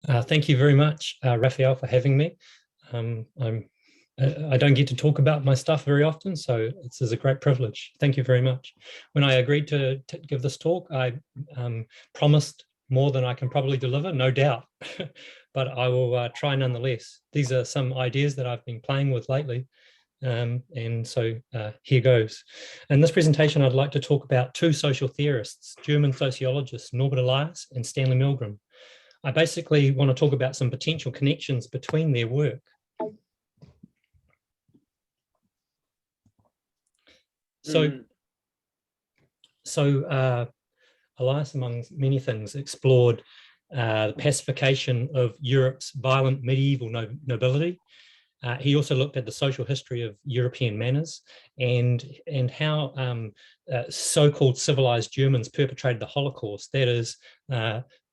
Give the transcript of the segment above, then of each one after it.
Thank you very much, Raphael, for having me. I don't get to talk about my stuff very often, so this is a great privilege. Thank you very much. When I agreed to give this talk, I promised more than I can probably deliver, no doubt, but I will try nonetheless. These are some ideas that I've been playing with lately, and so here goes. In this presentation, I'd like to talk about two social theorists, German sociologists, Norbert Elias and Stanley Milgram. I basically want to talk about some potential connections between their work. So Elias, among many things, explored the pacification of Europe's violent medieval nobility. He also looked at the social history of European manners and how so-called civilized Germans perpetrated the Holocaust. That is,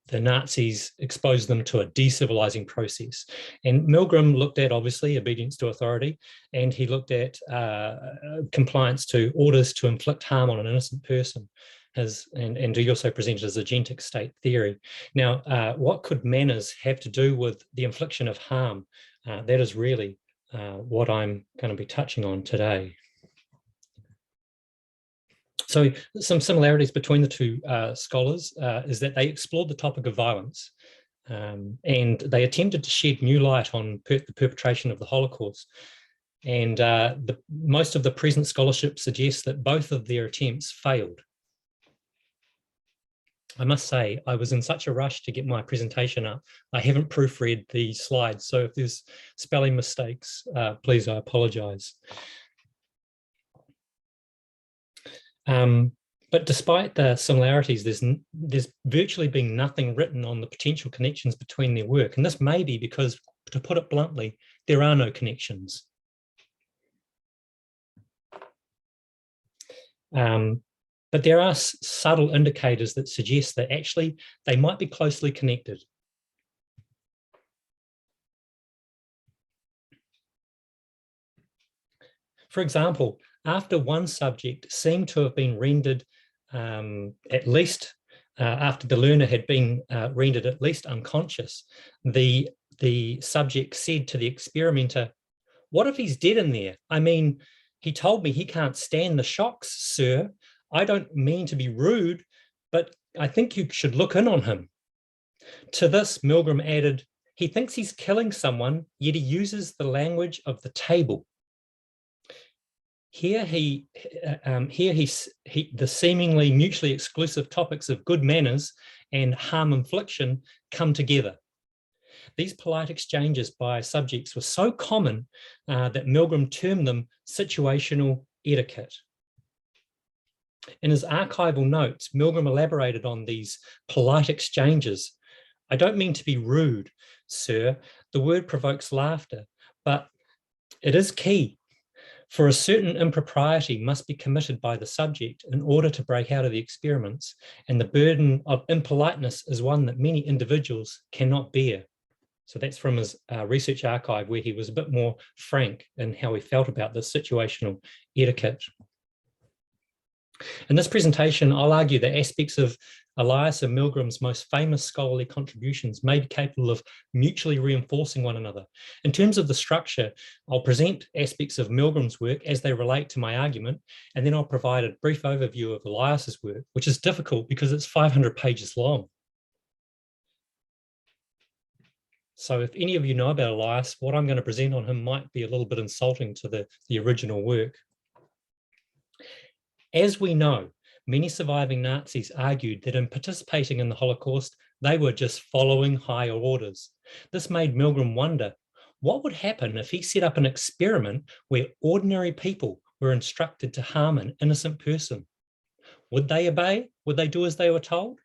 the Nazis exposed them to a decivilizing process. And Milgram looked at, obviously, obedience to authority, and he looked at compliance to orders to inflict harm on an innocent person. And he also presented his agentic state theory. Now, what could manners have to do with the infliction of harm? That is really what I'm going to be touching on today. So some similarities between the two scholars is that they explored the topic of violence and they attempted to shed new light on the perpetration of the Holocaust. And most of the present scholarship suggests that both of their attempts failed. I must say, I was in such a rush to get my presentation up. I haven't proofread the slides, so if there's spelling mistakes, please, I apologize. But despite the similarities, there's virtually been nothing written on the potential connections between their work. And this may be because, to put it bluntly, there are no connections. But there are subtle indicators that suggest that actually they might be closely connected. For example, after one subject seemed to have been rendered at least, after the learner had been rendered at least unconscious, the subject said to the experimenter, "What if he's dead in there? I mean, he told me he can't stand the shocks, sir. I don't mean to be rude, but I think you should look in on him." To this, Milgram added, "He thinks he's killing someone, yet he uses the language of the table." Here, the seemingly mutually exclusive topics of good manners and harm infliction come together. These polite exchanges by subjects were so common that Milgram termed them situational etiquette. In his archival notes, Milgram elaborated on these polite exchanges. "I don't mean to be rude, sir. The word provokes laughter, but it is key. For a certain impropriety must be committed by the subject in order to break out of the experiments, and the burden of impoliteness is one that many individuals cannot bear." So that's from his research archive, where he was a bit more frank in how he felt about this situational etiquette. In this presentation, I'll argue that aspects of Elias and Milgram's most famous scholarly contributions may be capable of mutually reinforcing one another. In terms of the structure, I'll present aspects of Milgram's work as they relate to my argument, and then I'll provide a brief overview of Elias's work, which is difficult because it's 500 pages long. So if any of you know about Elias, what I'm going to present on him might be a little bit insulting to the original work. As we know, many surviving Nazis argued that in participating in the Holocaust, they were just following higher orders. This made Milgram wonder, what would happen if he set up an experiment where ordinary people were instructed to harm an innocent person? Would they obey? Would they do as they were told?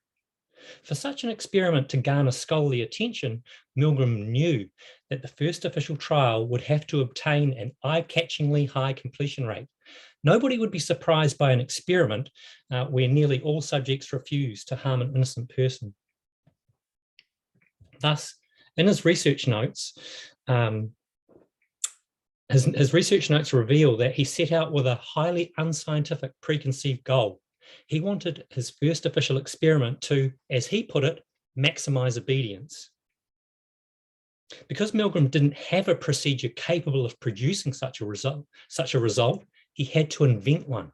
For such an experiment to garner scholarly attention, Milgram knew that the first official trial would have to obtain an eye-catchingly high completion rate. Nobody would be surprised by an experiment where nearly all subjects refused to harm an innocent person. Thus, in his research notes, his research notes reveal that he set out with a highly unscientific preconceived goal. He wanted his first official experiment to, as he put it, maximize obedience. Because Milgram didn't have a procedure capable of producing such a result, he had to invent one.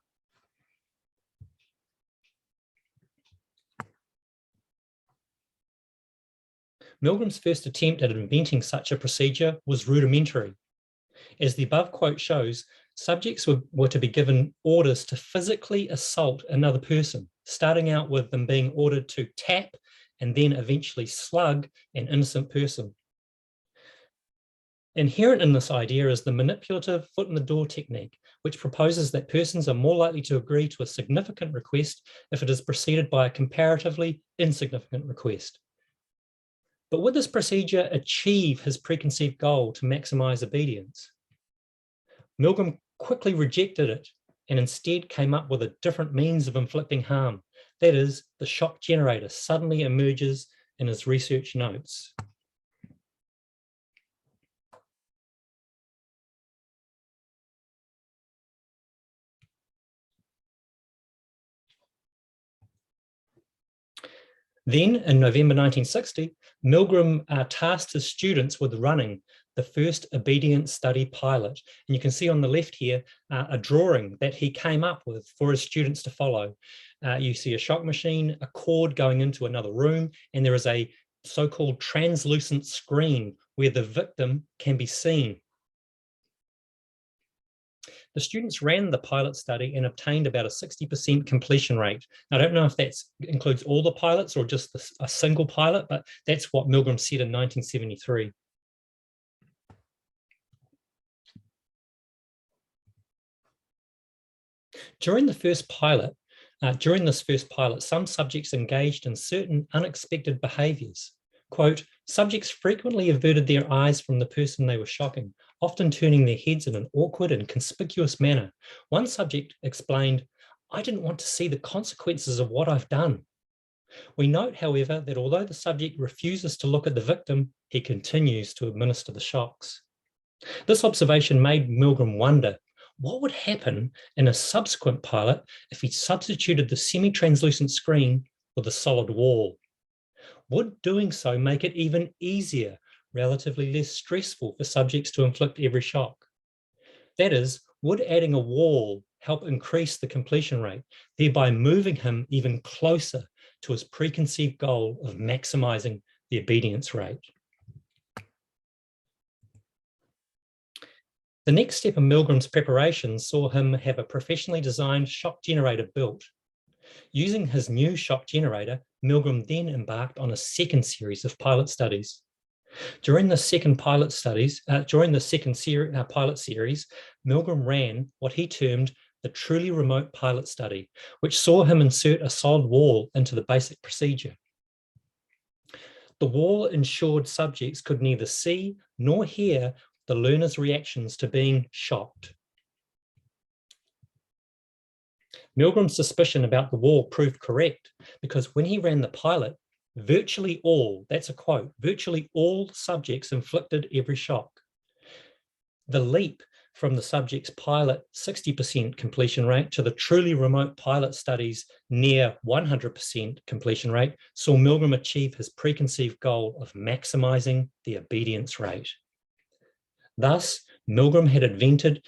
Milgram's first attempt at inventing such a procedure was rudimentary. As the above quote shows, subjects were to be given orders to physically assault another person, starting out with them being ordered to tap and then eventually slug an innocent person. Inherent in this idea is the manipulative foot in the door technique, which proposes that persons are more likely to agree to a significant request if it is preceded by a comparatively insignificant request. But would this procedure achieve his preconceived goal to maximize obedience? Milgram quickly rejected it and instead came up with a different means of inflicting harm. That is, the shock generator suddenly emerges in his research notes. Then, in November 1960, Milgram tasked his students with running the first obedience study pilot. And you can see on the left here a drawing that he came up with for his students to follow. You see a shock machine, a cord going into another room, and there is a so-called translucent screen where the victim can be seen. The students ran the pilot study and obtained about a 60% completion rate. Now, I don't know if that includes all the pilots or just a single pilot, but that's what Milgram said in 1973. During this first pilot, some subjects engaged in certain unexpected behaviors. Quote, subjects frequently averted their eyes from the person they were shocking, often turning their heads in an awkward and conspicuous manner. One subject explained, I didn't want to see the consequences of what I've done. We note, however, that although the subject refuses to look at the victim, he continues to administer the shocks. This observation made Milgram wonder, what would happen in a subsequent pilot if he substituted the semi-translucent screen with a solid wall? Would doing so make it even easier, relatively less stressful for subjects to inflict every shock? That is, would adding a wall help increase the completion rate, thereby moving him even closer to his preconceived goal of maximizing the obedience rate? The next step in Milgram's preparation saw him have a professionally designed shock generator built. Using his new shock generator, Milgram then embarked on a second series of pilot studies. During the second pilot series, Milgram ran what he termed the truly remote pilot study, which saw him insert a solid wall into the basic procedure. The wall ensured subjects could neither see nor hear the learner's reactions to being shocked. Milgram's suspicion about the wall proved correct because when he ran the pilot, virtually all, that's a quote, virtually all subjects inflicted every shock. The leap from the subject's pilot 60% completion rate to the truly remote pilot study's near 100% completion rate saw Milgram achieve his preconceived goal of maximizing the obedience rate. Thus, Milgram had invented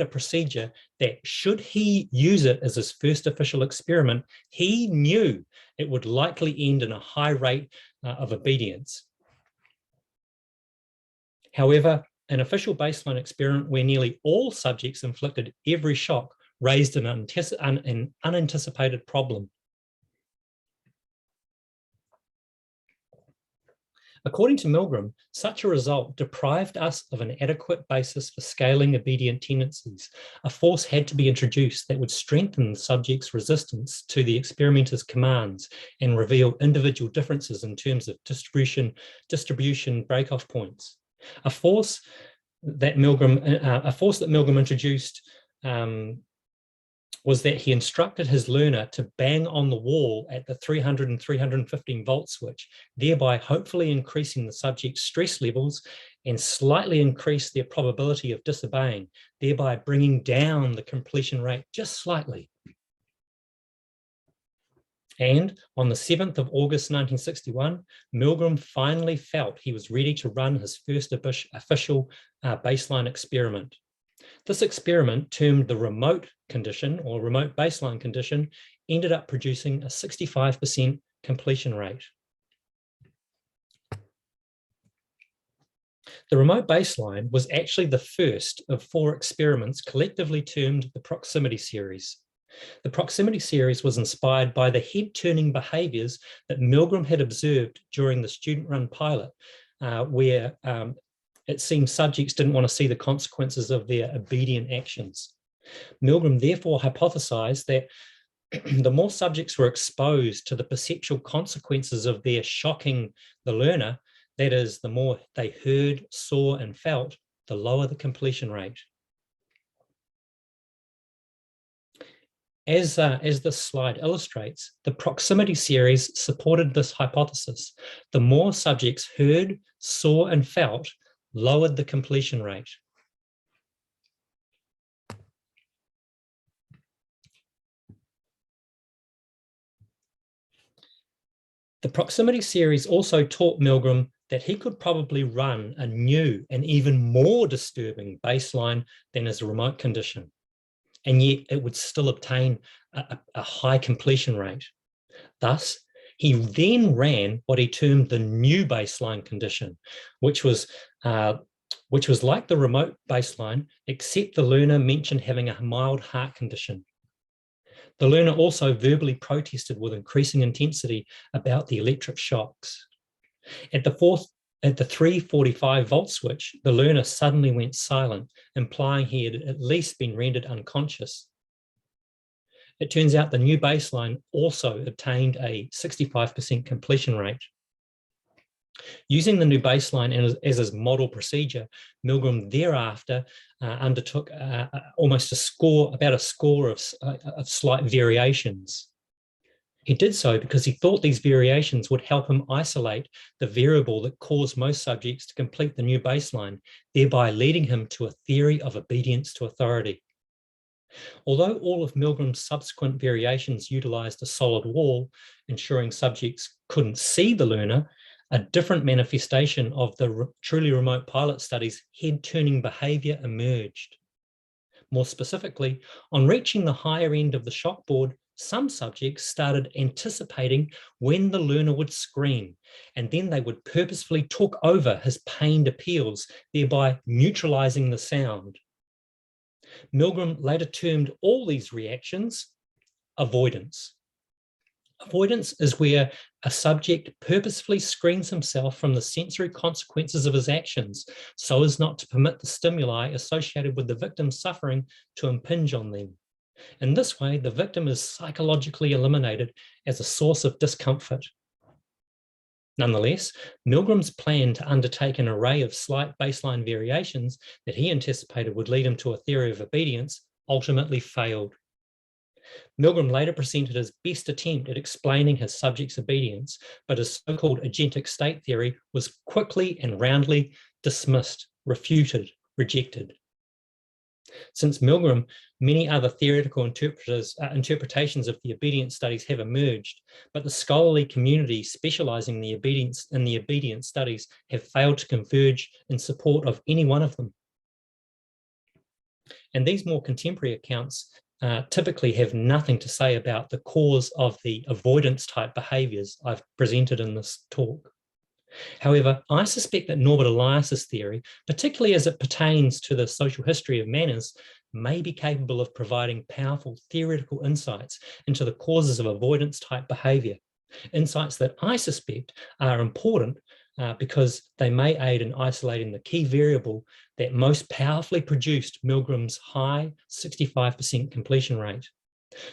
a procedure that, should he use it as his first official experiment, he knew it would likely end in a high rate of obedience. However, an official baseline experiment where nearly all subjects inflicted every shock raised an unanticipated problem. According to Milgram, such a result deprived us of an adequate basis for scaling obedient tendencies. A force had to be introduced that would strengthen the subject's resistance to the experimenter's commands and reveal individual differences in terms of distribution break-off points. A force that Milgram introduced was that he instructed his learner to bang on the wall at the 300 and 315 volt switch, thereby hopefully increasing the subject's stress levels and slightly increase their probability of disobeying, thereby bringing down the completion rate just slightly. And on the 7th of August 1961, Milgram finally felt he was ready to run his first official baseline experiment. This experiment, termed the remote condition or remote baseline condition, ended up producing a 65% completion rate. The remote baseline was actually the first of 4 experiments collectively termed the proximity series. The proximity series was inspired by the head-turning behaviours that Milgram had observed during the student-run pilot, where it seemed subjects didn't want to see the consequences of their obedient actions. Milgram therefore hypothesized that the more subjects were exposed to the perceptual consequences of their shocking the learner, that is, the more they heard, saw, and felt, the lower the completion rate. As this slide illustrates, the proximity series supported this hypothesis. The more subjects heard, saw, and felt, lowered the completion rate. The proximity series also taught Milgram that he could probably run a new and even more disturbing baseline than his remote condition, and yet it would still obtain a high completion rate. Thus, he then ran what he termed the new baseline condition, which was like the remote baseline, except the learner mentioned having a mild heart condition. The learner also verbally protested with increasing intensity about the electric shocks. At the 345 volt switch, the learner suddenly went silent, implying he had at least been rendered unconscious. It turns out the new baseline also obtained a 65% completion rate. Using the new baseline as his model procedure, Milgram thereafter undertook about a score of slight variations. He did so because he thought these variations would help him isolate the variable that caused most subjects to complete the new baseline, thereby leading him to a theory of obedience to authority. Although all of Milgram's subsequent variations utilized a solid wall, ensuring subjects couldn't see the learner, a different manifestation of the truly remote pilot study's head-turning behavior emerged. More specifically, on reaching the higher end of the shockboard, some subjects started anticipating when the learner would scream, and then they would purposefully talk over his pained appeals, thereby neutralizing the sound. Milgram later termed all these reactions avoidance. Avoidance is where a subject purposefully screens himself from the sensory consequences of his actions so as not to permit the stimuli associated with the victim's suffering to impinge on them. In this way, the victim is psychologically eliminated as a source of discomfort. Nonetheless, Milgram's plan to undertake an array of slight baseline variations that he anticipated would lead him to a theory of obedience ultimately failed. Milgram later presented his best attempt at explaining his subject's obedience, but his so-called agentic state theory was quickly and roundly dismissed, refuted, rejected. Since Milgram, many other theoretical interpretations of the obedience studies have emerged, but the scholarly community specializing in the obedience studies have failed to converge in support of any one of them. And these more contemporary accounts typically have nothing to say about the cause of the avoidance type behaviors I've presented in this talk. However, I suspect that Norbert Elias's theory, particularly as it pertains to the social history of manners, may be capable of providing powerful theoretical insights into the causes of avoidance type behavior, insights that I suspect are important because they may aid in isolating the key variable that most powerfully produced Milgram's high 65% completion rate.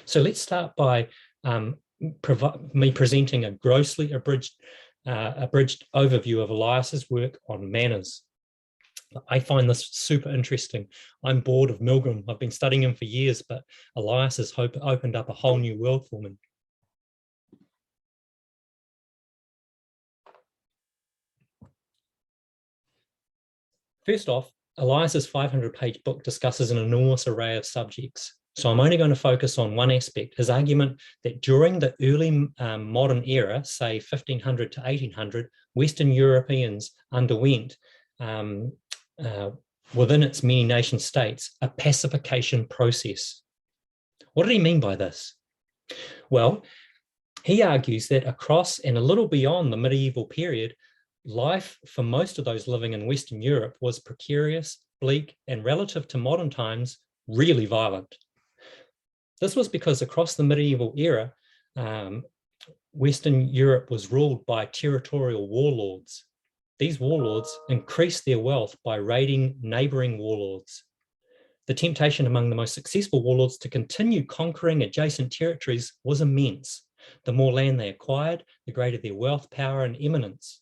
So let's start by me presenting a grossly abridged overview of Elias's work on manners. I find this super interesting. I'm bored of Milgram. I've been studying him for years, but Elias has opened up a whole new world for me. First off, Elias's 500-page book discusses an enormous array of subjects. So I'm only going to focus on one aspect, his argument that during the early modern era, say 1500 to 1800, Western Europeans underwent, within its many nation states, a pacification process. What did he mean by this? Well, he argues that across and a little beyond the medieval period, life for most of those living in Western Europe was precarious, bleak, and relative to modern times, really violent. This was because across the medieval era, Western Europe was ruled by territorial warlords. These warlords increased their wealth by raiding neighboring warlords. The temptation among the most successful warlords to continue conquering adjacent territories was immense. The more land they acquired, the greater their wealth, power, and eminence.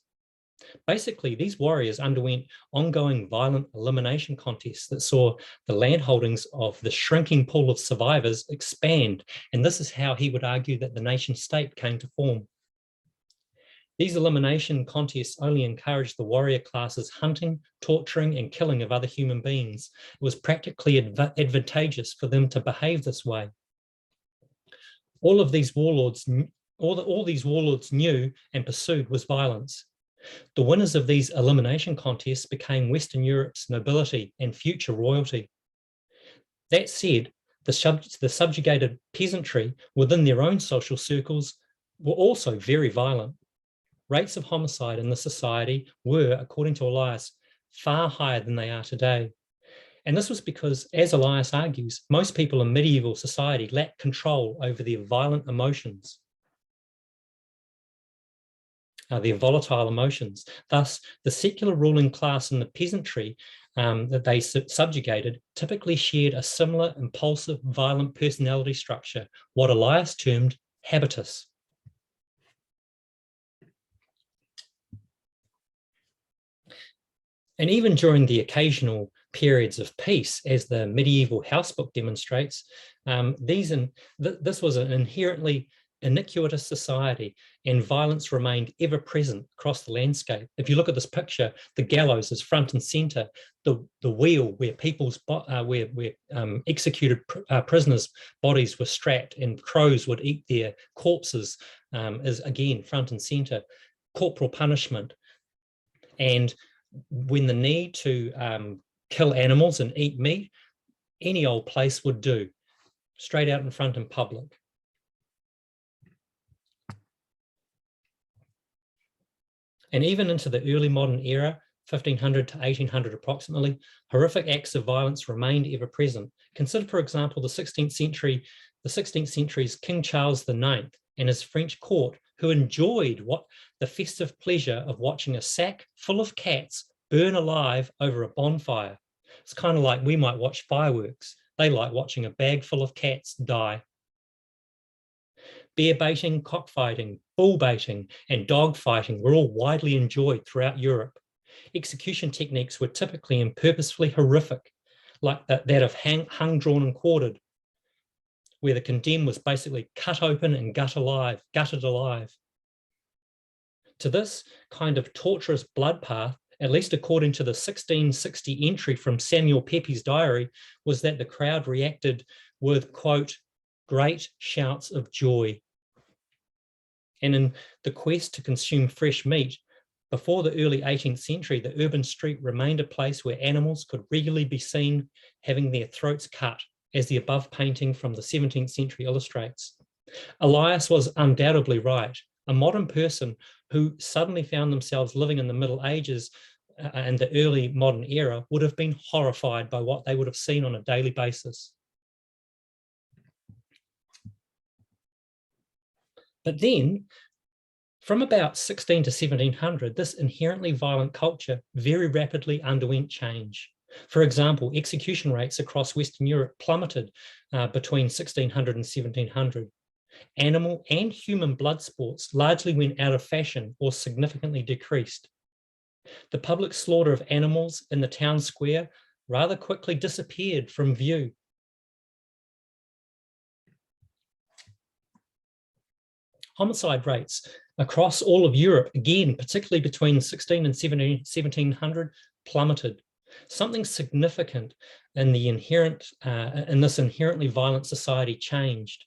Basically, these warriors underwent ongoing violent elimination contests that saw the land holdings of the shrinking pool of survivors expand, and this is how he would argue that the nation state came to form. These elimination contests only encouraged the warrior classes hunting, torturing, and killing of other human beings. It was practically advantageous for them to behave this way. All these warlords knew and pursued was violence. The winners of these elimination contests became Western Europe's nobility and future royalty. That said, the subjugated peasantry within their own social circles were also very violent. Rates of homicide in the society were, according to Elias, far higher than they are today. And this was because, as Elias argues, most people in medieval society lacked control over their violent emotions, their volatile emotions. Thus, the secular ruling class and the peasantry that they subjugated typically shared a similar impulsive, violent personality structure, what Elias termed habitus. And even during the occasional periods of peace, as the medieval housebook demonstrates, this was an inherently iniquitous society, and violence remained ever present across the landscape. If you look at this picture, the gallows is front and center. The wheel where executed prisoners' bodies were strapped and crows would eat their corpses is again front and center. Corporal punishment, and when the need to kill animals and eat meat, any old place would do, straight out in front in public. And even into the early modern era, 1500 to 1800 approximately, horrific acts of violence remained ever present. Consider, for example, the 16th century's King Charles IX and his French court, who enjoyed the festive pleasure of watching a sack full of cats burn alive over a bonfire. It's kind of like we might watch fireworks. They like watching a bag full of cats die. Bear baiting, cockfighting, bull baiting, and dog fighting were all widely enjoyed throughout Europe. Execution techniques were typically and purposefully horrific, like that of hung, drawn, and quartered, where the condemned was basically cut open and gutted alive. To this kind of torturous blood path, at least according to the 1660 entry from Samuel Pepys' diary, was that the crowd reacted with, quote, great shouts of joy. And in the quest to consume fresh meat, before the early 18th century, the urban street remained a place where animals could regularly be seen having their throats cut, as the above painting from the 17th century illustrates. Elias was undoubtedly right. A modern person who suddenly found themselves living in the Middle Ages and the early modern era would have been horrified by what they would have seen on a daily basis. But then, from about 16 to 1700, this inherently violent culture very rapidly underwent change. For example, execution rates across Western Europe plummeted between 1600 and 1700. Animal and human blood sports largely went out of fashion or significantly decreased. The public slaughter of animals in the town square rather quickly disappeared from view. Homicide rates across all of Europe, again, particularly between 16 and 1700, plummeted. Something significant in this inherently violent society changed.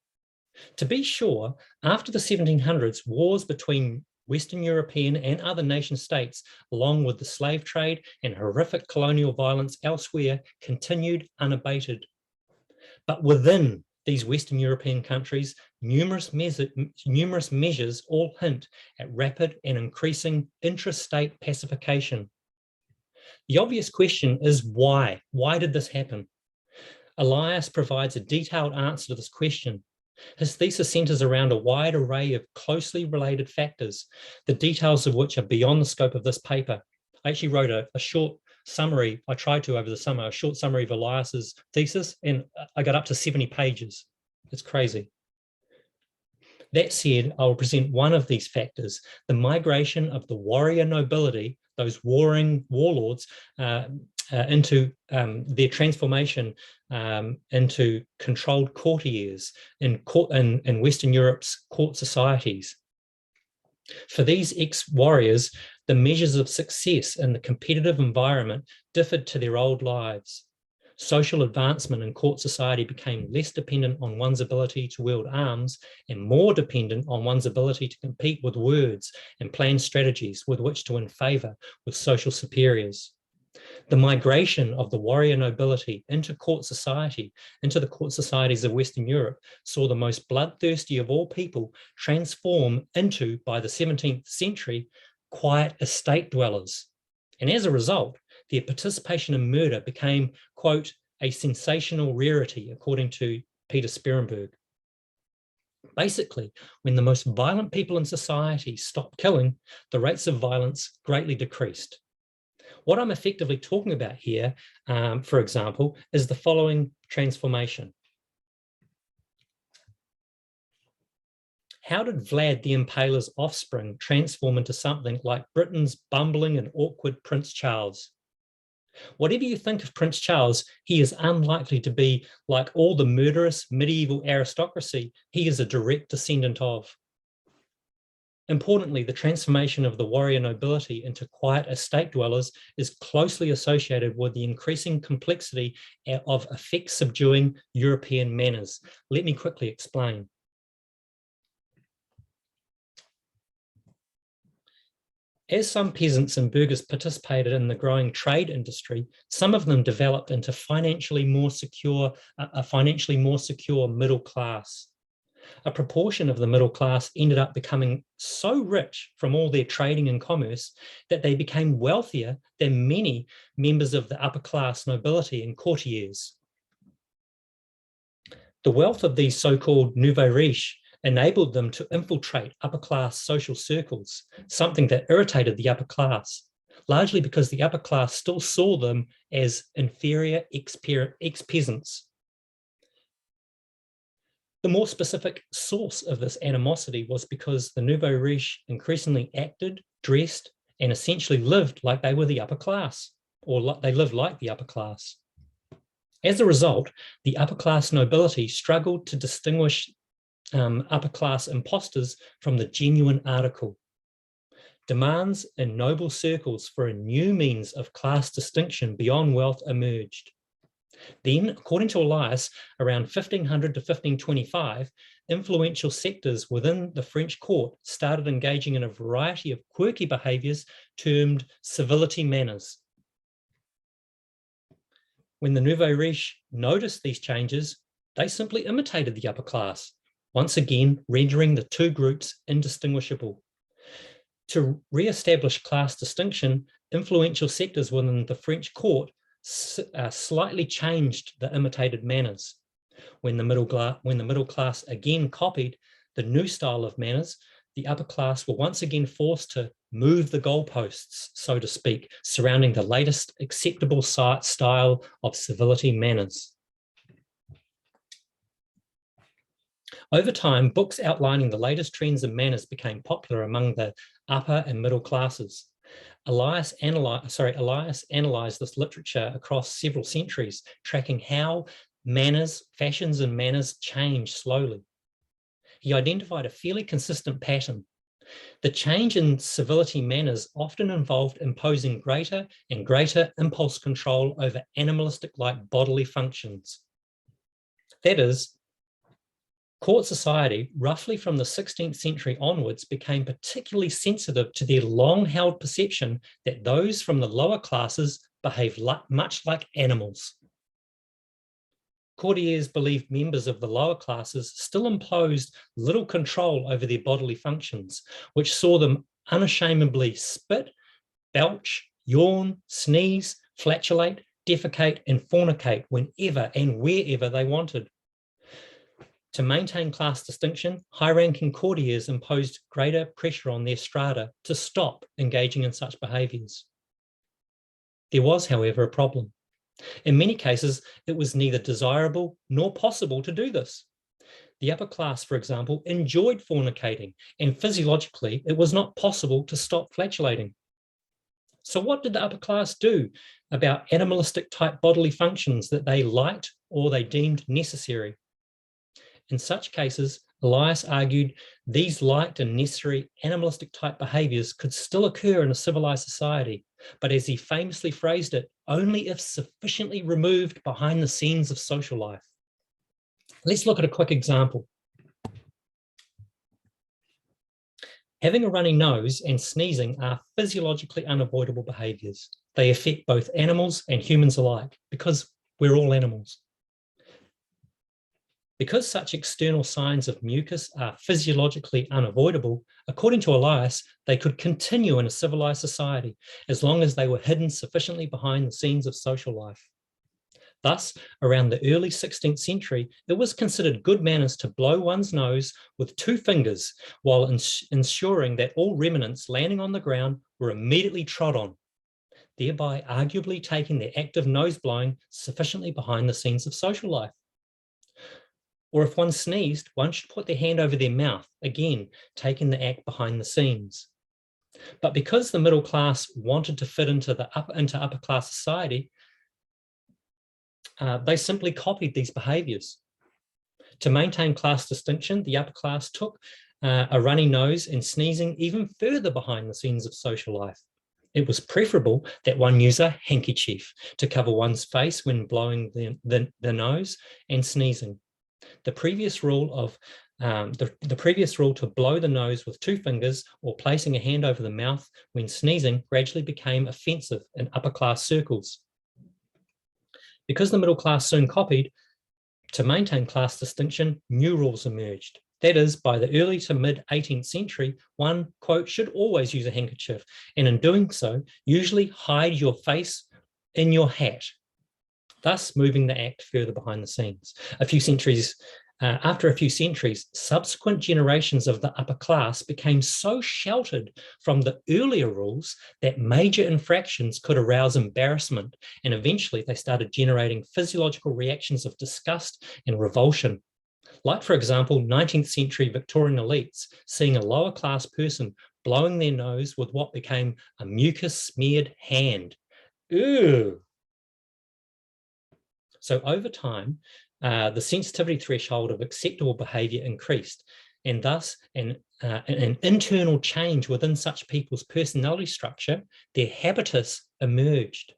To be sure, after the 1700s, wars between Western European and other nation states, along with the slave trade and horrific colonial violence elsewhere, continued unabated. But within these Western European countries, numerous measures all hint at rapid and increasing intrastate pacification. The obvious question is why? Why did this happen? Elias provides a detailed answer to this question. His thesis centers around a wide array of closely related factors, the details of which are beyond the scope of this paper. I actually wrote a short summary, I tried to over the summer, a short summary of Elias's thesis, and I got up to 70 pages. It's crazy. That said, I'll present one of these factors, the migration of the warrior nobility, those warring warlords, into their transformation into controlled courtiers in Western Europe's court societies. For these ex-warriors, the measures of success in the competitive environment differed to their old lives. Social advancement in court society became less dependent on one's ability to wield arms and more dependent on one's ability to compete with words and plan strategies with which to win favor with social superiors. The migration of the warrior nobility into the court societies of Western Europe saw the most bloodthirsty of all people transform into, by the 17th century, quiet estate dwellers. And as a result, their participation in murder became, quote, a sensational rarity, according to Peter Sperenberg. Basically, when the most violent people in society stopped killing, the rates of violence greatly decreased. What I'm effectively talking about here, for example, is the following transformation. How did Vlad the Impaler's offspring transform into something like Britain's bumbling and awkward Prince Charles? Whatever you think of Prince Charles, he is unlikely to be like all the murderous medieval aristocracy he is a direct descendant of. Importantly, the transformation of the warrior nobility into quiet estate dwellers is closely associated with the increasing complexity of effect-subduing European manners. Let me quickly explain. As some peasants and burghers participated in the growing trade industry, some of them developed into a financially more secure middle class. A proportion of the middle class ended up becoming so rich from all their trading and commerce that they became wealthier than many members of the upper class nobility and courtiers. The wealth of these so-called nouveaux riches enabled them to infiltrate upper class social circles, something that irritated the upper class, largely because the upper class still saw them as inferior ex-peasants. The more specific source of this animosity was because the nouveaux riches increasingly acted, dressed, and essentially lived like they were the upper class, or they lived like the upper class. As a result, the upper class nobility struggled to distinguish upper class impostors from the genuine article. Demands in noble circles for a new means of class distinction beyond wealth emerged. Then, according to Elias, around 1500 to 1525, influential sectors within the French court started engaging in a variety of quirky behaviours termed civility manners. When the nouveaux riches noticed these changes, they simply imitated the upper class, once again rendering the two groups indistinguishable. To re-establish class distinction, influential sectors within the French court slightly changed the imitated manners. When the middle class again copied the new style of manners, the upper class were once again forced to move the goalposts, so to speak, surrounding the latest acceptable style of civility manners. Over time, books outlining the latest trends in manners became popular among the upper and middle classes. Elias analysed this literature across several centuries, tracking how fashions and manners change slowly. He identified a fairly consistent pattern. The change in civility manners often involved imposing greater and greater impulse control over animalistic-like bodily functions. That is, court society, roughly from the 16th century onwards, became particularly sensitive to their long-held perception that those from the lower classes behaved much like animals. Courtiers believed members of the lower classes still imposed little control over their bodily functions, which saw them unashamedly spit, belch, yawn, sneeze, flatulate, defecate, and fornicate whenever and wherever they wanted. To maintain class distinction, high-ranking courtiers imposed greater pressure on their strata to stop engaging in such behaviours. There was, however, a problem. In many cases, it was neither desirable nor possible to do this. The upper class, for example, enjoyed fornicating, and physiologically, it was not possible to stop flatulating. So what did the upper class do about animalistic type bodily functions that they liked or they deemed necessary? In such cases, Elias argued these liked and necessary animalistic type behaviours could still occur in a civilized society, but as he famously phrased it, only if sufficiently removed behind the scenes of social life. Let's look at a quick example. Having a runny nose and sneezing are physiologically unavoidable behaviours. They affect both animals and humans alike because we're all animals. Because such external signs of mucus are physiologically unavoidable, according to Elias, they could continue in a civilized society as long as they were hidden sufficiently behind the scenes of social life. Thus, around the early 16th century, it was considered good manners to blow one's nose with 2 fingers while ensuring that all remnants landing on the ground were immediately trod on, thereby arguably taking the act of nose blowing sufficiently behind the scenes of social life. Or if one sneezed, one should put their hand over their mouth, again, taking the act behind the scenes. But because the middle class wanted to fit into upper class society, they simply copied these behaviours. To maintain class distinction, the upper class took a runny nose and sneezing even further behind the scenes of social life. It was preferable that one use a handkerchief to cover one's face when blowing the nose and sneezing. The previous rule to blow the nose with 2 fingers or placing a hand over the mouth when sneezing gradually became offensive in upper class circles. Because the middle class soon copied, to maintain class distinction, new rules emerged. That is, by the early to mid 18th century, one, quote, should always use a handkerchief, and in doing so, usually hide your face in your hat, thus moving the act further behind the scenes. After a few centuries, subsequent generations of the upper class became so sheltered from the earlier rules that major infractions could arouse embarrassment, and eventually they started generating physiological reactions of disgust and revulsion. Like, for example, 19th century Victorian elites seeing a lower class person blowing their nose with what became a mucus-smeared hand. Ew! So over time, the sensitivity threshold of acceptable behaviour increased, and thus an internal change within such people's personality structure, their habitus emerged.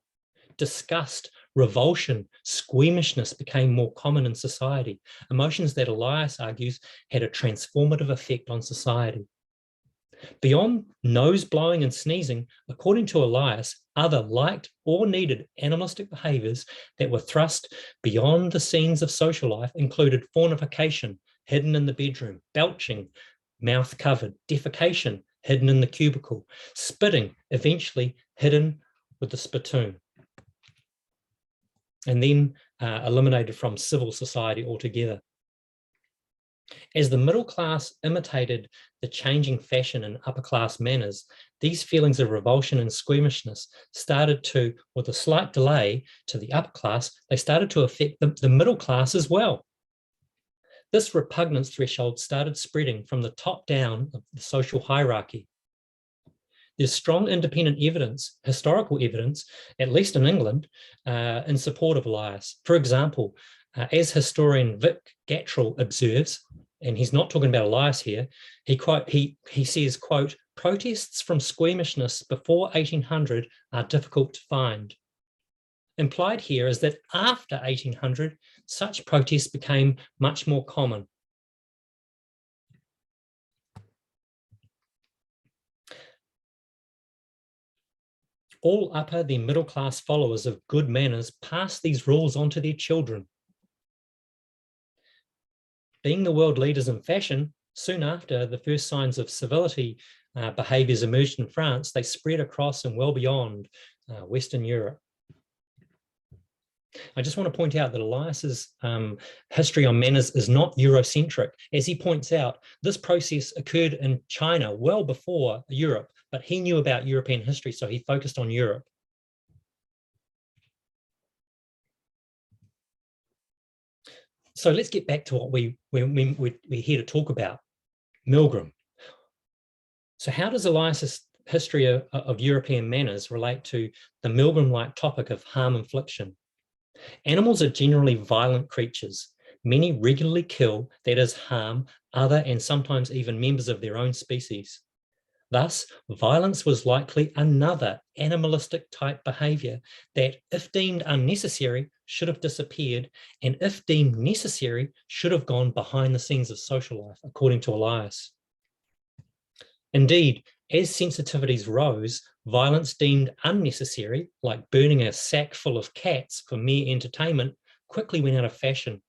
Disgust, revulsion, squeamishness became more common in society, emotions that Elias argues had a transformative effect on society. Beyond nose blowing and sneezing, according to Elias, other liked or needed animalistic behaviours that were thrust beyond the scenes of social life included fornication, hidden in the bedroom, belching, mouth covered, defecation, hidden in the cubicle, spitting, eventually hidden with the spittoon, and then eliminated from civil society altogether. As the middle class imitated the changing fashion and upper class manners, these feelings of revulsion and squeamishness started to, with a slight delay to the upper class, they started to affect the middle class as well. This repugnance threshold started spreading from the top down of the social hierarchy. There's strong independent evidence, historical evidence, at least in England, in support of Elias. For example, as historian Vic Gattrell observes, and he's not talking about Elias here, he says, quote, protests from squeamishness before 1800 are difficult to find. Implied here is that after 1800, such protests became much more common. All upper then middle class followers of good manners passed these rules on to their children. Being the world leaders in fashion, soon after the first signs of civility behaviours emerged in France, they spread across and well beyond Western Europe. I just want to point out that Elias's history on manners is not Eurocentric. As he points out, this process occurred in China well before Europe, but he knew about European history, so he focused on Europe. So let's get back to what we're here to talk about, Milgram. So how does Elias's history of European manners relate to the Milgram-like topic of harm infliction? Animals are generally violent creatures. Many regularly kill, that is, harm other and sometimes even members of their own species. Thus, violence was likely another animalistic type behaviour that, if deemed unnecessary, should have disappeared, and if deemed necessary, should have gone behind the scenes of social life, according to Elias. Indeed, as sensitivities rose, violence deemed unnecessary, like burning a sack full of cats for mere entertainment, quickly went out of fashion,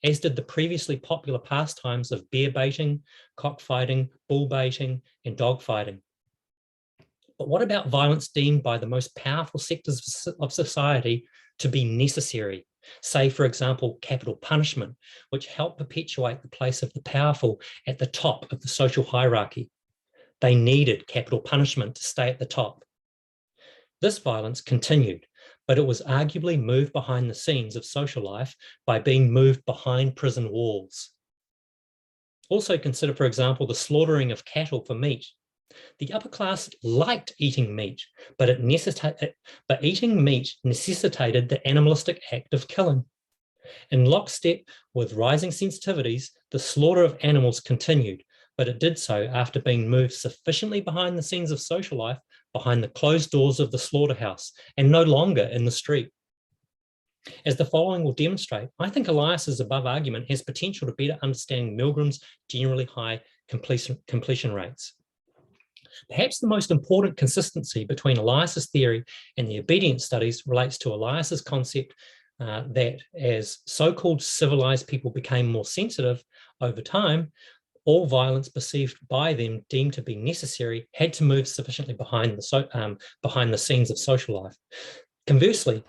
as did the previously popular pastimes of bear baiting, cockfighting, bull baiting, and dog fighting. But what about violence deemed by the most powerful sectors of society to be necessary? Say, for example, capital punishment, which helped perpetuate the place of the powerful at the top of the social hierarchy. They needed capital punishment to stay at the top. This violence continued, but it was arguably moved behind the scenes of social life by being moved behind prison walls. Also consider, for example, the slaughtering of cattle for meat. The upper class liked eating meat, but eating meat necessitated the animalistic act of killing. In lockstep with rising sensitivities, the slaughter of animals continued, but it did so after being moved sufficiently behind the scenes of social life, behind the closed doors of the slaughterhouse, and no longer in the street. As the following will demonstrate, I think Elias's above argument has potential to better understand Milgram's generally high completion rates. Perhaps the most important consistency between Elias's theory and the obedience studies relates to Elias's concept that as so-called civilized people became more sensitive over time, all violence perceived by them deemed to be necessary had to move sufficiently behind the scenes of social life. Conversely,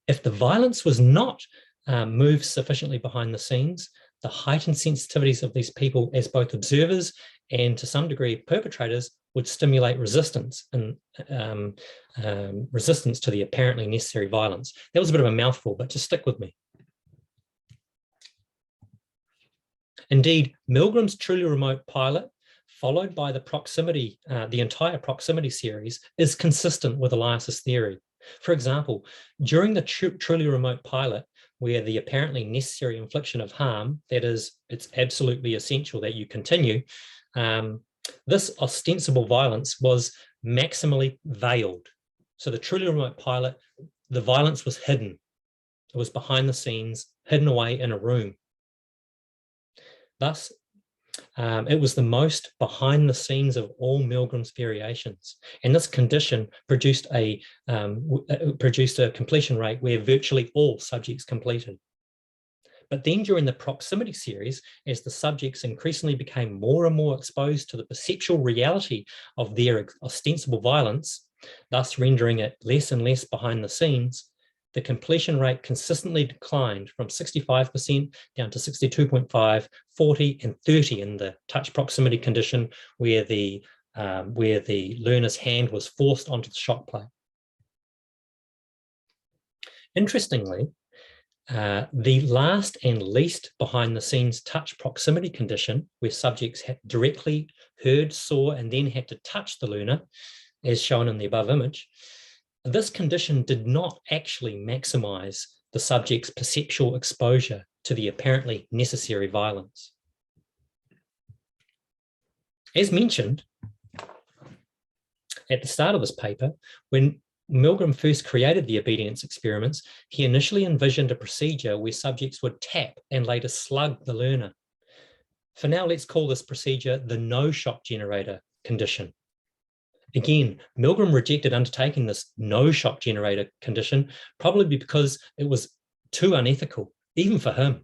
if the violence was not moved sufficiently behind the scenes, the heightened sensitivities of these people as both observers and to some degree perpetrators would stimulate resistance and resistance to the apparently necessary violence. That was a bit of a mouthful, but just stick with me. Indeed, Milgram's Truly Remote pilot, followed by the entire proximity series, is consistent with Elias's theory. For example, during the Truly Remote pilot, where the apparently necessary infliction of harm, that is, it's absolutely essential that you continue, this ostensible violence was maximally veiled. So the Truly Remote pilot, the violence was hidden. It was behind the scenes, hidden away in a room. Thus, it was the most behind the scenes of all Milgram's variations. And this condition produced a completion rate where virtually all subjects completed. But then during the proximity series, as the subjects increasingly became more and more exposed to the perceptual reality of their ostensible violence, thus rendering it less and less behind the scenes, the completion rate consistently declined from 65% down to 62.5, 40, and 30 in the touch proximity condition, where the learner's hand was forced onto the shock plate. Interestingly, the last and least behind the scenes touch proximity condition, where subjects had directly heard, saw, and then had to touch the learner, as shown in the above image, this condition did not actually maximize the subject's perceptual exposure to the apparently necessary violence. As mentioned at the start of this paper, when Milgram first created the obedience experiments, he initially envisioned a procedure where subjects would tap and later slug the learner. For now, let's call this procedure the no shock generator condition. Again, Milgram rejected undertaking this no shock generator condition, probably because it was too unethical, even for him.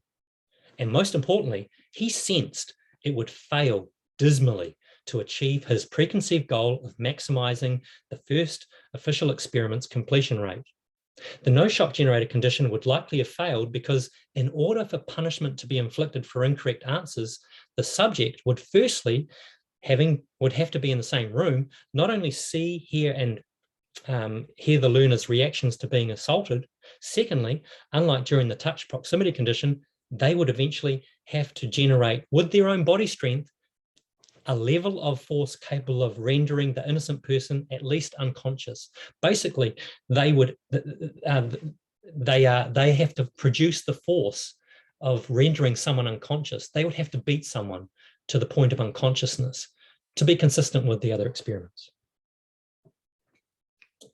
And most importantly, he sensed it would fail dismally to achieve his preconceived goal of maximizing the first official experiment's completion rate. The no shock generator condition would likely have failed because in order for punishment to be inflicted for incorrect answers, the subject would firstly would have to be in the same room, not only see, hear, and hear the learner's reactions to being assaulted. Secondly, unlike during the touch proximity condition, they would eventually have to generate, with their own body strength, a level of force capable of rendering the innocent person at least unconscious. Basically, they have to produce the force of rendering someone unconscious. They would have to beat someone to the point of unconsciousness to be consistent with the other experiments.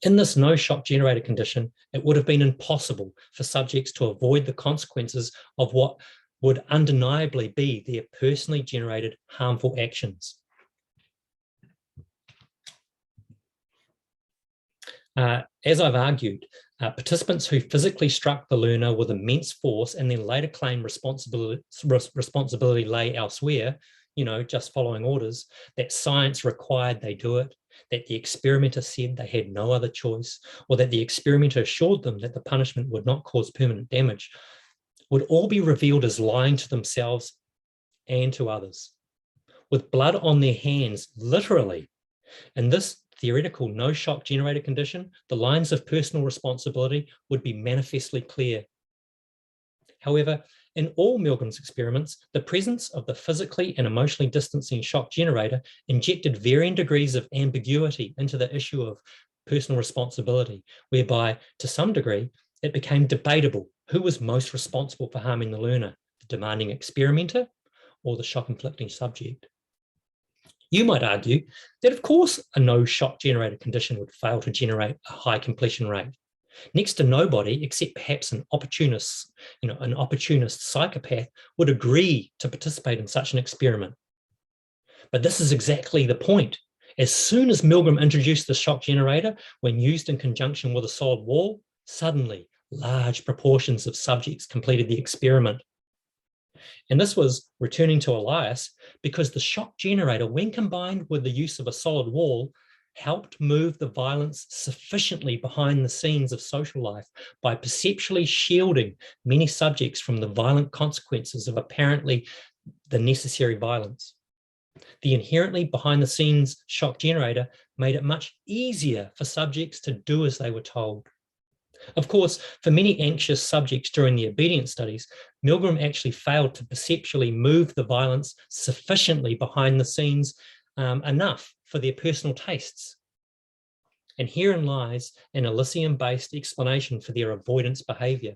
In this no shock generator condition, it would have been impossible for subjects to avoid the consequences of what would undeniably be their personally generated harmful actions. As I've argued, participants who physically struck the learner with immense force and then later claimed responsibility lay elsewhere, just following orders, that science required they do it, that the experimenter said they had no other choice, or that the experimenter assured them that the punishment would not cause permanent damage, would all be revealed as lying to themselves and to others, with blood on their hands, literally. In this theoretical no shock generator condition, the lines of personal responsibility would be manifestly clear. However, in all Milgram's experiments, the presence of the physically and emotionally distancing shock generator injected varying degrees of ambiguity into the issue of personal responsibility, whereby, to some degree, it became debatable who was most responsible for harming the learner, the demanding experimenter or the shock-inflicting subject. You might argue that, of course, a no shock generator condition would fail to generate a high completion rate. Next to nobody, except perhaps an opportunist psychopath, would agree to participate in such an experiment. But this is exactly the point. As soon as Milgram introduced the shock generator, when used in conjunction with a solid wall, suddenly large proportions of subjects completed the experiment. And this was, returning to Elias, because the shock generator, when combined with the use of a solid wall, helped move the violence sufficiently behind the scenes of social life by perceptually shielding many subjects from the violent consequences of apparently the necessary violence. The inherently behind the scenes shock generator made it much easier for subjects to do as they were told. Of course, for many anxious subjects during the obedience studies, Milgram actually failed to perceptually move the violence sufficiently behind the scenes enough for their personal tastes. And herein lies an Elysium-based explanation for their avoidance behavior.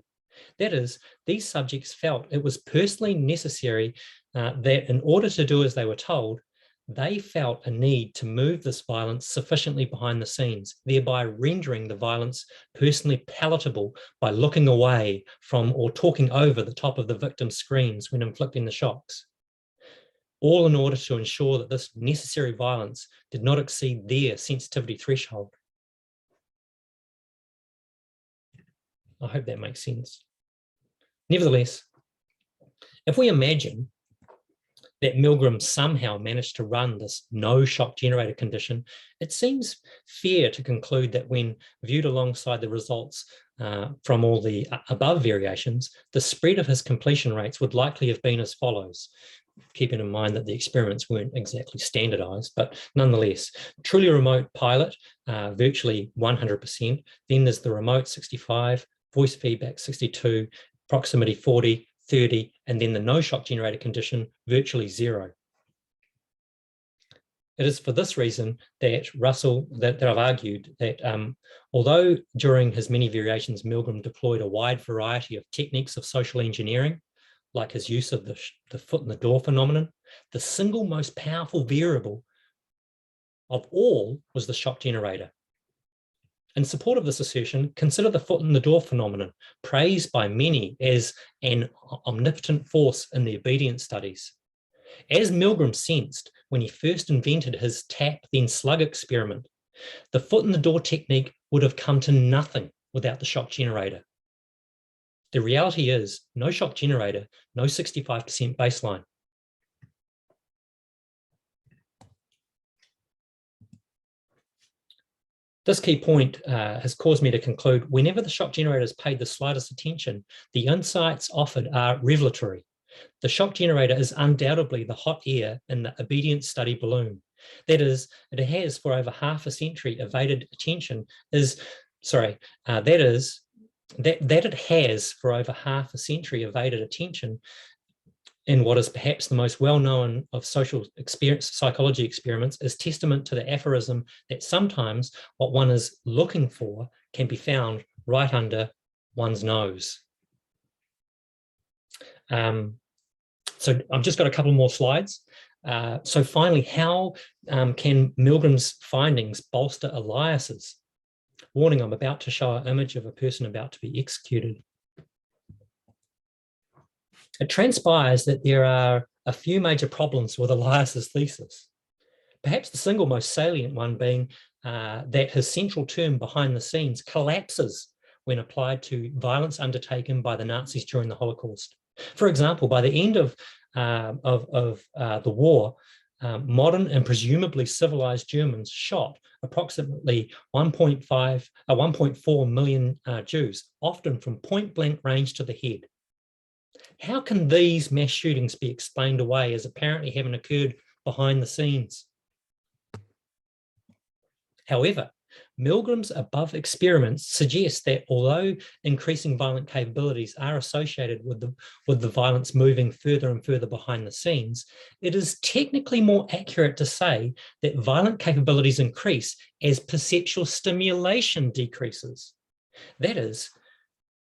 That is, these subjects felt it was personally necessary that in order to do as they were told, they felt a need to move this violence sufficiently behind the scenes, thereby rendering the violence personally palatable by looking away from or talking over the top of the victim's screens when inflicting the shocks. All in order to ensure that this necessary violence did not exceed their sensitivity threshold. I hope that makes sense. Nevertheless, if we imagine that Milgram somehow managed to run this no shock generator condition, it seems fair to conclude that when viewed alongside the results from all the above variations, the spread of his completion rates would likely have been as follows. Keeping in mind that the experiments weren't exactly standardized, but nonetheless, truly remote pilot, virtually 100%. Then there's the remote 65, voice feedback 62, proximity 40, 30, and then the no shock generator condition, virtually 0. It is for this reason that that I've argued that although during his many variations, Milgram deployed a wide variety of techniques of social engineering, like his use of the foot in the door phenomenon, the single most powerful variable of all was the shock generator. In support of this assertion, consider the foot in the door phenomenon, praised by many as an omnipotent force in the obedience studies. As Milgram sensed when he first invented his tap then slug experiment, the foot in the door technique would have come to nothing without the shock generator. The reality is no shock generator, no 65% baseline. This key point has caused me to conclude, whenever the shock generator is paid the slightest attention, the insights offered are revelatory. The shock generator is undoubtedly the hot air in the obedience study balloon. That is, it has for over half a century evaded attention in what is perhaps the most well-known of psychology experiments is testament to the aphorism that sometimes what one is looking for can be found right under one's nose. So I've just got a couple more slides. So finally, how can Milgram's findings bolster Elias's? Warning, I'm about to show an image of a person about to be executed. It transpires that there are a few major problems with Elias's thesis. Perhaps the single most salient one being that his central term behind the scenes collapses when applied to violence undertaken by the Nazis during the Holocaust. For example, by the end of the war, modern and presumably civilized Germans shot approximately 1.4 million Jews, often from point-blank range to the head. How can these mass shootings be explained away as apparently having occurred behind the scenes? However, Milgram's above experiments suggest that although increasing violent capabilities are associated with the violence moving further and further behind the scenes, it is technically more accurate to say that violent capabilities increase as perceptual stimulation decreases. That is,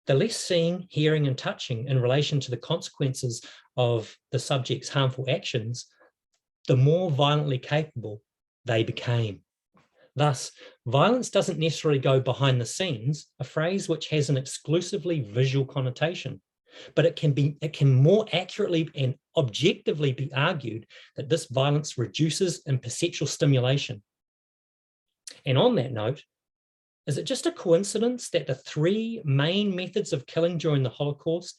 the less seeing, hearing, and touching in relation to the consequences of the subject's harmful actions, the more violently capable they became. Thus, violence doesn't necessarily go behind the scenes, a phrase which has an exclusively visual connotation, but it can more accurately and objectively be argued that this violence reduces in perceptual stimulation. And on that note, is it just a coincidence that the three main methods of killing during the Holocaust,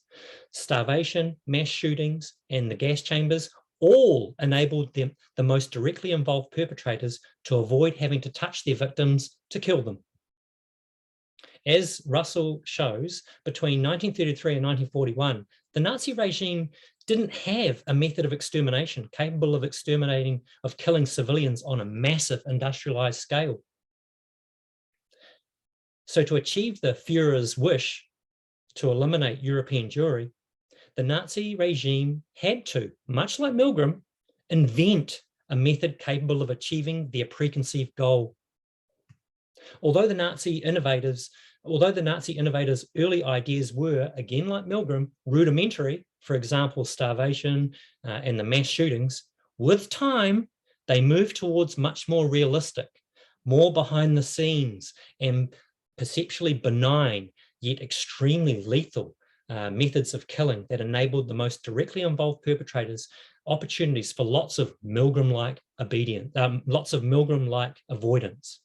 starvation, mass shootings, and the gas chambers, all enabled the most directly involved perpetrators to avoid having to touch their victims to kill them? As Russell shows, between 1933 and 1941, the Nazi regime didn't have a method of extermination capable of killing civilians on a massive industrialized scale. So to achieve the Führer's wish to eliminate European Jewry, the Nazi regime had to, much like Milgram, invent a method capable of achieving their preconceived goal. Although the Nazi innovators' early ideas were, again like Milgram, rudimentary, for example, starvation and the mass shootings, with time, they moved towards much more realistic, more behind the scenes, and perceptually benign, yet extremely lethal methods of killing that enabled the most directly involved perpetrators opportunities for lots of Milgram-like avoidance.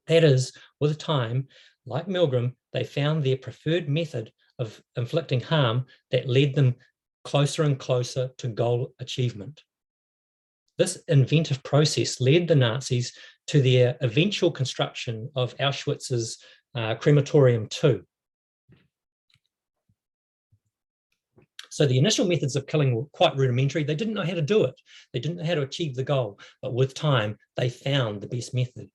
That is, with time, like Milgram, they found their preferred method of inflicting harm that led them closer and closer to goal achievement. This inventive process led the Nazis to their eventual construction of Auschwitz's crematorium II. So the initial methods of killing were quite rudimentary. They didn't know how to do it. They didn't know how to achieve the goal, but with time, they found the best method.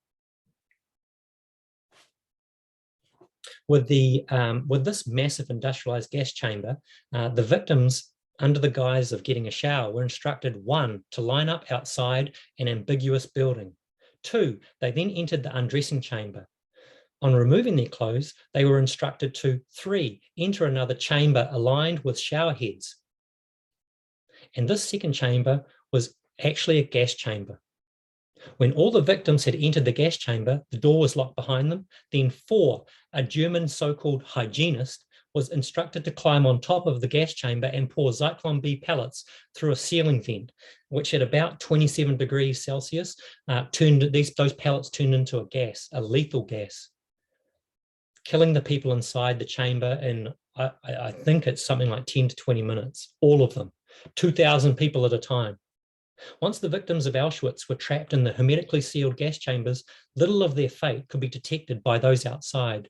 With this massive industrialized gas chamber, the victims, under the guise of getting a shower, were instructed, 1, to line up outside an ambiguous building. 2, they then entered the undressing chamber. On removing their clothes, they were instructed to 3, enter another chamber aligned with shower heads. And this second chamber was actually a gas chamber. When all the victims had entered the gas chamber, the door was locked behind them. Then 4, a German so-called hygienist, was instructed to climb on top of the gas chamber and pour Zyklon B pellets through a ceiling vent, which at about 27 degrees Celsius, those pellets turned into a gas, a lethal gas, killing the people inside the chamber in, I think it's something like 10 to 20 minutes, all of them, 2,000 people at a time. Once the victims of Auschwitz were trapped in the hermetically sealed gas chambers, little of their fate could be detected by those outside.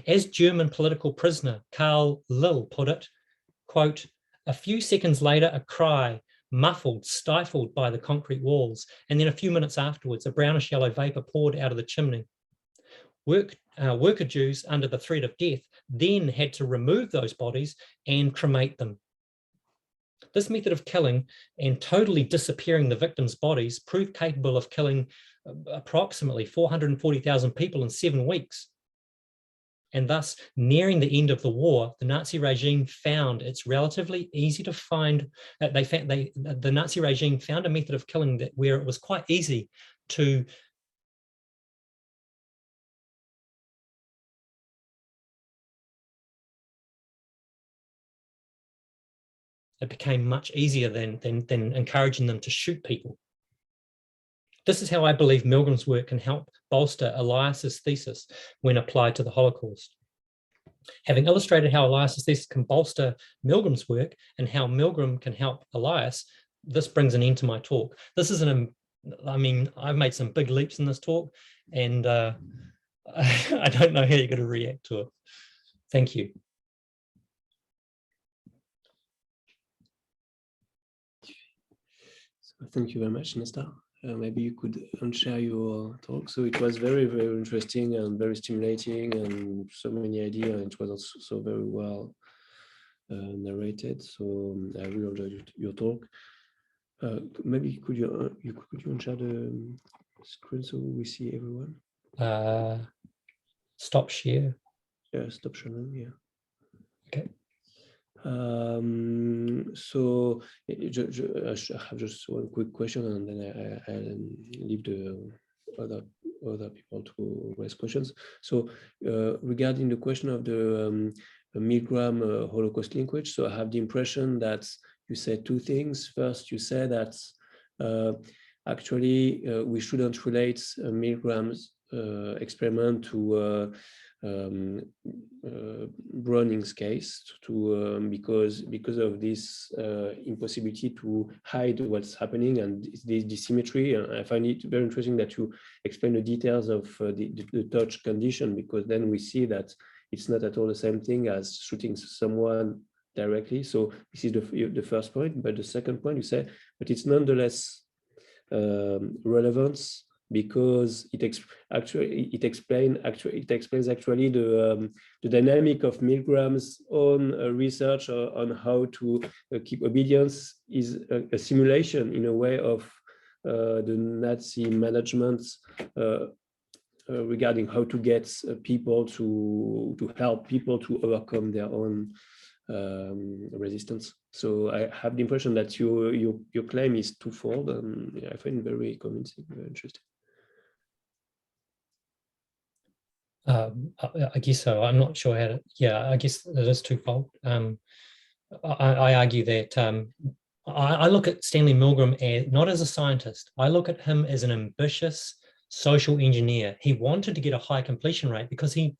As German political prisoner Karl Lill put it, quote, "A few seconds later, a cry, muffled, stifled by the concrete walls, and then a few minutes afterwards, a brownish yellow vapor poured out of the chimney. Worker Jews, under the threat of death, then had to remove those bodies and cremate them." This method of killing and totally disappearing the victims' bodies proved capable of killing approximately 440,000 people in 7 weeks. And thus, nearing the end of the war, the Nazi regime found it's relatively easy to find. The Nazi regime found a method of killing where it was quite easy to it became much easier than encouraging them to shoot people. This is how I believe Milgram's work can help bolster Elias's thesis when applied to the Holocaust. Having illustrated how Elias's thesis can bolster Milgram's work and how Milgram can help Elias, this brings an end to my talk. This is I've made some big leaps in this talk, and I don't know how you're going to react to it. Thank you. Thank you very much, Nestar. Maybe you could unshare your talk. So it was very, very interesting and very stimulating, and so many ideas. And it was also very well narrated. So I really enjoyed your talk. Maybe could you unshare the screen so we see everyone? Stop share. Yeah, stop sharing. Yeah. Okay. So I have just one quick question, and then I'll leave the other people to raise questions. So regarding the question of the Milgram Holocaust linkage, so I have the impression that you said 2 things. First, you said that actually we shouldn't relate Milgram's experiment to Browning's case, because of this impossibility to hide what's happening and this symmetry. And I find it very interesting that you explain the details of the touch condition, because then we see that it's not at all the same thing as shooting someone directly. So this is the first point. But the second point, you say, but it's nonetheless relevant, because it explains actually the dynamic of Milgram's own research on how to keep obedience is a simulation in a way of the Nazi management regarding how to get people to help people to overcome their own resistance. So I have the impression that your claim is twofold, and I find it very convincing, very interesting. I guess so. I'm not sure how to. Yeah, I guess it is twofold. I argue that I look at Stanley Milgram not as a scientist. I look at him as an ambitious social engineer. He wanted to get a high completion rate because he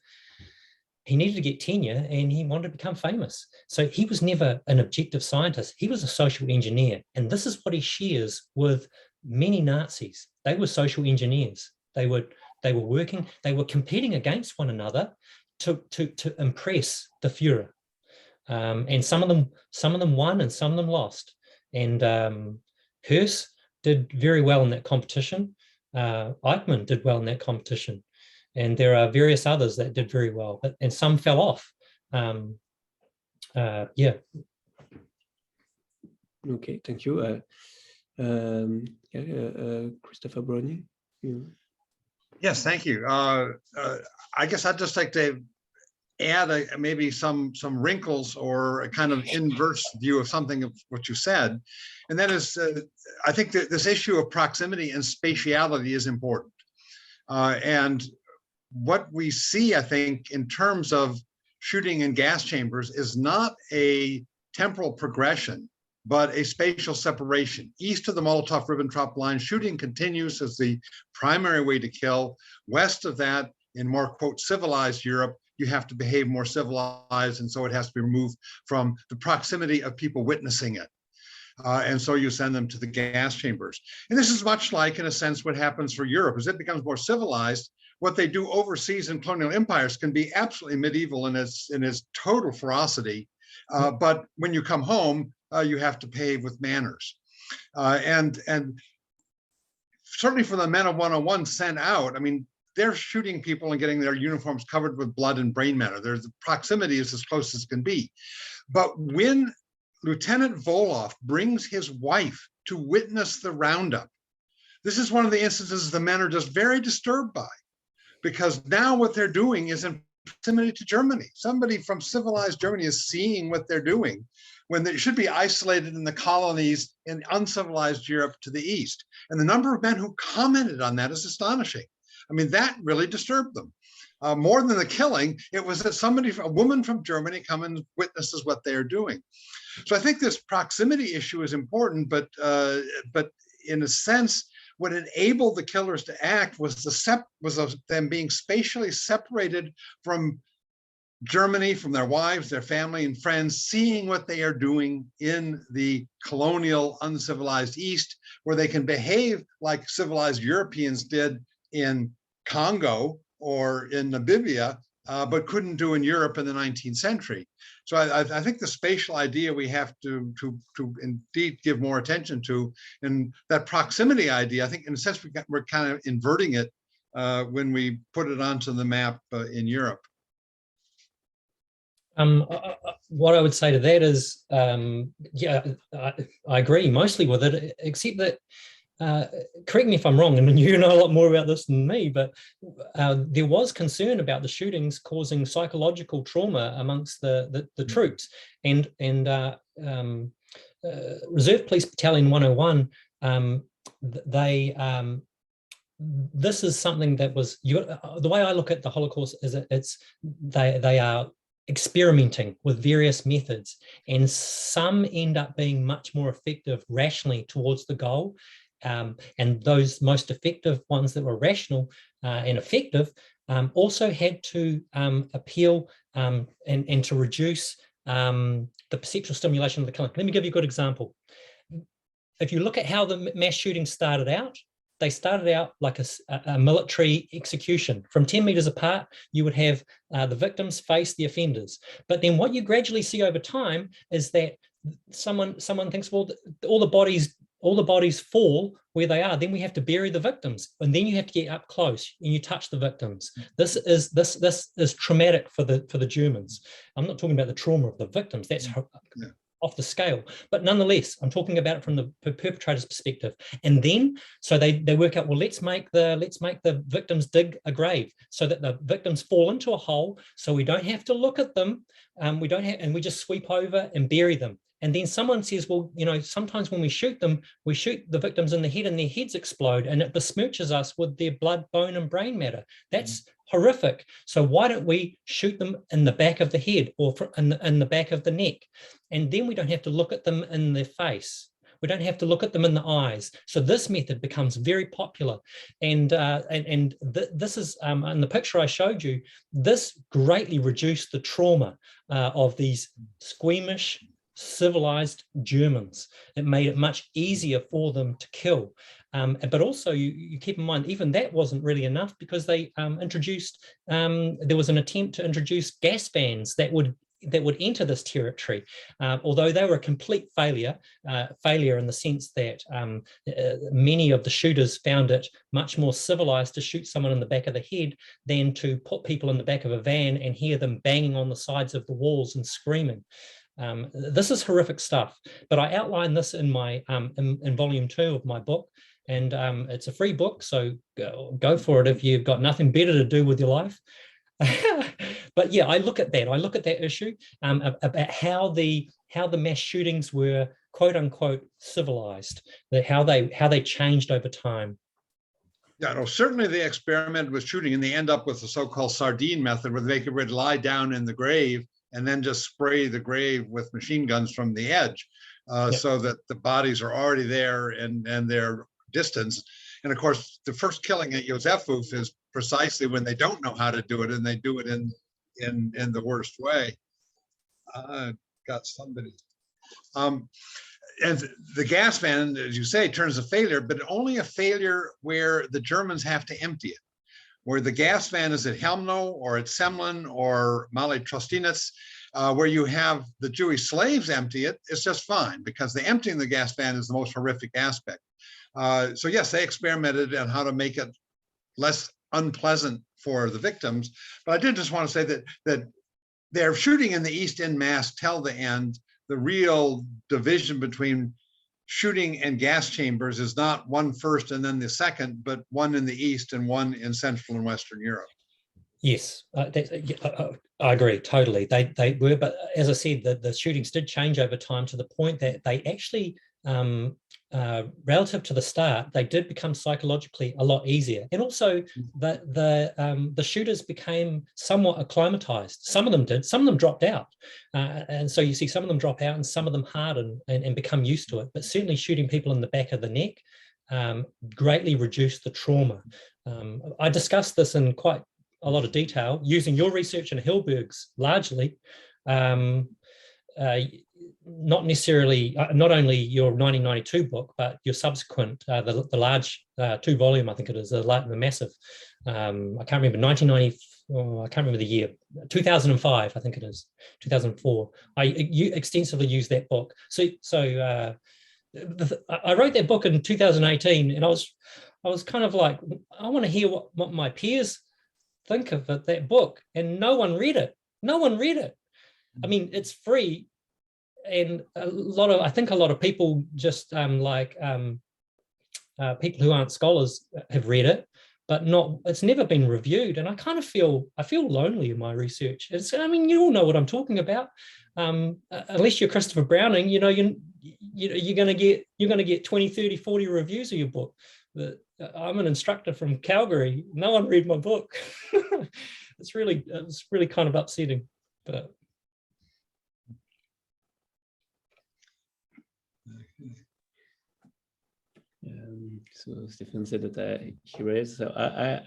needed to get tenure and he wanted to become famous. So he was never an objective scientist. He was a social engineer, and this is what he shares with many Nazis. They were social engineers. They were working, they were competing against one another to impress the Führer. And some of them won and some of them lost. And Hearst did very well in that competition. Eichmann did well in that competition. And there are various others that did very well, and some fell off. Yeah. Okay, thank you. Christopher Browning. Yeah. Yes, thank you. I guess I'd just like to add maybe some wrinkles or a kind of inverse view of something of what you said, and that is, I think that this issue of proximity and spatiality is important. And what we see, I think, in terms of shooting in gas chambers is not a temporal progression, but a spatial separation. East of the Molotov-Ribbentrop line, shooting continues as the primary way to kill. West of that, in more, quote, civilized Europe, you have to behave more civilized, and so it has to be removed from the proximity of people witnessing it. And so you send them to the gas chambers. And this is much like, in a sense, what happens for Europe. As it becomes more civilized, what they do overseas in colonial empires can be absolutely medieval in its total ferocity. But when you come home, you have to behave with manners. And certainly for the men of 101 sent out, I mean, they're shooting people and getting their uniforms covered with blood and brain matter. There's the proximity is as close as can be. But when Lieutenant Voloff brings his wife to witness the roundup, this is one of the instances the men are just very disturbed by, because now what they're doing is in proximity to Germany. Somebody from civilized Germany is seeing what they're doing when they should be isolated in the colonies in uncivilized Europe to the east. And the number of men who commented on that is astonishing. I mean, that really disturbed them. More than the killing, it was that a woman from Germany come and witnesses what they're doing. So I think this proximity issue is important, but in a sense, what enabled the killers to act was them being spatially separated from Germany, from their wives, their family and friends, seeing what they are doing in the colonial, uncivilized East, where they can behave like civilized Europeans did in Congo or in Namibia, but couldn't do in Europe in the 19th century. So I think the spatial idea we have to indeed give more attention to, and that proximity idea, I think in a sense we're kind of inverting it when we put it onto the map in Europe. What I would say to that is, yeah, I agree mostly with it, except that, correct me if I'm wrong, and you know a lot more about this than me, but there was concern about the shootings causing psychological trauma amongst the troops, and Reserve Police Battalion 101, this is something that was, the way I look at the Holocaust is they are experimenting with various methods, and some end up being much more effective rationally towards the goal. And those most effective ones that were rational and effective also had to appeal and to reduce the perceptual stimulation of the killing. Let me give you a good example. If you look at how the mass shootings started out, they started out like a military execution. From 10 meters apart, you would have the victims face the offenders. But then what you gradually see over time is that someone thinks, well, all the bodies fall where they are, then we have to bury the victims, and then you have to get up close and you touch the victims. This is traumatic for the Germans. I'm not talking about the trauma of the victims, that's off the scale, but nonetheless, I'm talking about it from the perpetrator's perspective. And then, so they work out, well, let's make the victims dig a grave so that the victims fall into a hole, so we don't have to look at them, and we just sweep over and bury them. And then someone says, well, you know, sometimes when we shoot them, we shoot the victims in the head and their heads explode, and it besmirches us with their blood, bone, and brain matter. That's horrific. So why don't we shoot them in the back of the head or in the back of the neck? And then we don't have to look at them in their face. We don't have to look at them in the eyes. So this method becomes very popular. And this is, in the picture I showed you, this greatly reduced the trauma of these squeamish, civilized Germans. It made it much easier for them to kill. But also you keep in mind, even that wasn't really enough, because they introduced, there was an attempt to introduce gas vans that would enter this territory, although they were a complete failure in the sense that many of the shooters found it much more civilized to shoot someone in the back of the head than to put people in the back of a van and hear them banging on the sides of the walls and screaming. This is horrific stuff, but I outline this in my in volume 2 of my book, and it's a free book, so go for it if you've got nothing better to do with your life. But yeah, I look at that issue about how the mass shootings were quote unquote civilized, that how they changed over time. Yeah, no, certainly they experimented with shooting and they end up with the so-called sardine method where they could lie down in the grave and then just spray the grave with machine guns from the edge, so that the bodies are already there and they're distanced. And of course, the first killing at Józefów is precisely when they don't know how to do it and they do it in the worst way. Got somebody. And the gas van, as you say, turns a failure, but only a failure where the Germans have to empty it. Where the gas van is at Helmno or at Semlin or Malé Trostinec, where you have the Jewish slaves empty it, it's just fine because the emptying the gas van is the most horrific aspect. So yes, they experimented on how to make it less unpleasant for the victims. But I did just want to say that they're shooting in the East en masse till the end. The real division between shooting and gas chambers is not one first and then the second, but one in the East and one in Central and Western Europe. Yes, I agree totally. They were, but as I said, the shootings did change over time to the point that they actually, relative to the start, they did become psychologically a lot easier, and also the shooters became somewhat acclimatized. Some of them did, some of them dropped out, and so you see some of them drop out, and some of them harden and become used to it. But certainly, shooting people in the back of the neck greatly reduced the trauma. I discussed this in quite a lot of detail using your research and Hilberg's largely, not necessarily, not only your 1992 book, but your subsequent, the large 2-volume, I think it is, the massive, I can't remember, 1990, I can't remember the year, 2005, I think it is, 2004. You extensively use that book. So I wrote that book in 2018, and I was kind of like, I want to hear what my peers think of that book, and no one read it. I mean, it's free, and I think a lot of people just people who aren't scholars have read it, but it's never been reviewed. And I kind of feel lonely in my research. I mean, you all know what I'm talking about. Unless you're Christopher Browning, you're going to get 20, 30, 40 reviews of your book. I'm an instructor from Calgary. No one read my book. It's really kind of upsetting. But so Stephen said that he read. So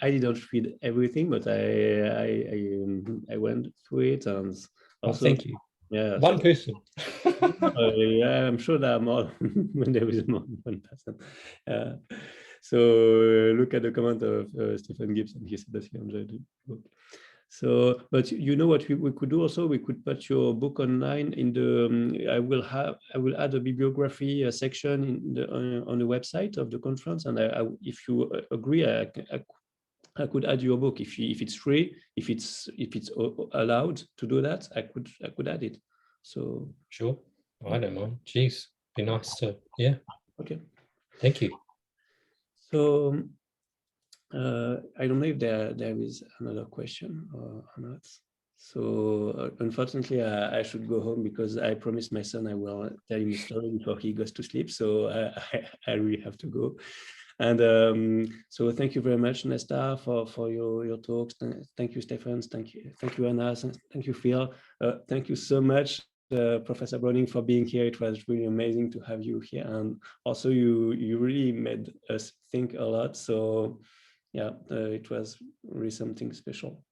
I didn't read everything, but I went through it, and also thank you. Yeah, one person. Yeah, I'm sure there are more when there is more than one person. So look at the comment of Stephen Gibson. He said that he enjoyed the book. So, but you know what we could do also? We could put your book online in the. I will add a bibliography section on the website of the conference, and if you agree, I could add your book if it's free, if it's allowed to do that. I could add it. So sure, I don't mind. Geez, be nice to Okay. Thank you. So I don't know if there is another question or not. So unfortunately, I should go home because I promised my son I will tell him a story before he goes to sleep. So I really have to go. And so thank you very much, Nestar, for your talks. Thank you, Stephen. Thank you, Anna. Thank you, Phil. Thank you so much, Professor Browning, for being here. It was really amazing to have you here, and also you really made us think a lot. So yeah, it was really something special.